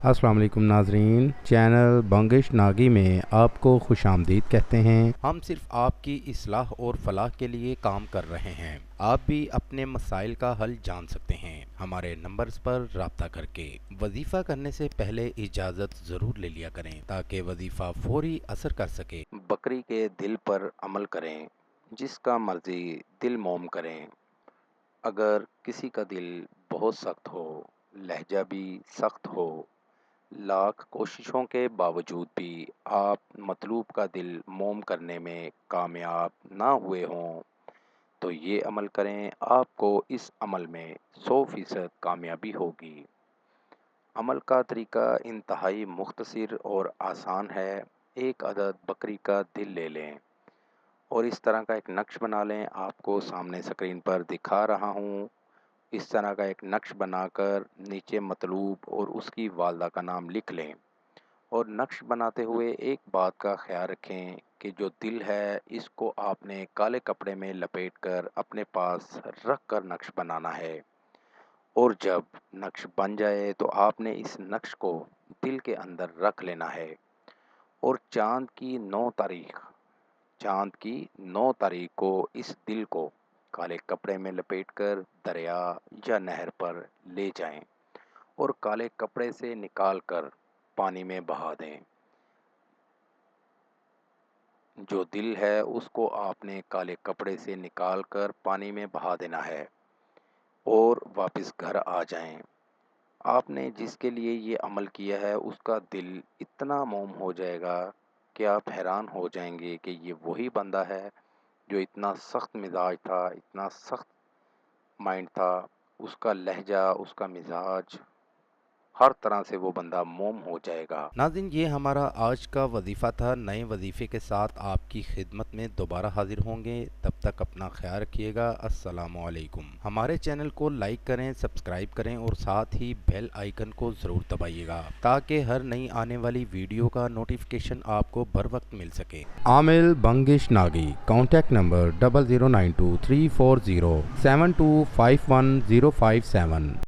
अस्सलाम वालेकुम नाजरीन, चैनल बंगिश नागी में आपको खुश आमदीद कहते हैं। हम सिर्फ आपकी इस्लाह और फलाह के लिए काम कर रहे हैं। आप भी अपने मसाइल का हल जान सकते हैं हमारे नंबर्स पर रब्ता करके। वजीफ़ा करने से पहले इजाज़त ज़रूर ले लिया करें ताकि वजीफ़ा फौरी असर कर सके। बकरी के दिल पर अमल करें, जिसका मर्जी दिल मोम करें। अगर किसी का दिल बहुत सख्त हो, लहजा भी सख्त हो, लाख कोशिशों के बावजूद भी आप मतलूब का दिल मोम करने में कामयाब ना हुए हों, तो ये अमल करें, आपको इस अमल में 100% कामयाबी होगी। अमल का तरीका इंतहाई मुख्तसर और आसान है। एक अदद बकरी का दिल ले लें और इस तरह का एक नक्श बना लें। आपको सामने स्क्रीन पर दिखा रहा हूँ। इस तरह का एक नक्श बनाकर नीचे मतलूब और उसकी वालदा का नाम लिख लें। और नक्श बनाते हुए एक बात का ख्याल रखें कि जो दिल है इसको आपने काले कपड़े में लपेटकर अपने पास रख कर नक्श बनाना है। और जब नक्श बन जाए तो आपने इस नक्श को दिल के अंदर रख लेना है। और चांद की 9 तारीख को इस दिल को काले कपड़े में लपेटकर दरिया या नहर पर ले जाएं और काले कपड़े से निकाल कर पानी में बहा दें। जो दिल है उसको आपने काले कपड़े से निकाल कर पानी में बहा देना है और वापस घर आ जाएं। आपने जिसके लिए ये अमल किया है उसका दिल इतना मोम हो जाएगा कि आप हैरान हो जाएंगे कि ये वही बंदा है जो इतना सख्त मिजाज था, इतना सख्त माइंड था। उसका लहजा, उसका मिजाज, हर तरह से वो बंदा मोम हो जाएगा। नाज़रीन, ये हमारा आज का वजीफ़ा था। नए वजीफ़े के साथ आपकी खिदमत में दोबारा हाजिर होंगे। तब तक अपना ख्याल रखिएगा। अस्सलामु अलैकुम। हमारे चैनल को लाइक करें, सब्सक्राइब करें और साथ ही बेल आइकन को ज़रूर दबाइएगा ताकि हर नई आने वाली वीडियो का नोटिफिकेशन आपको बर वक्त मिल सके। आमिल बंगिश नागी, कॉन्टैक्ट नंबर 00923407251057।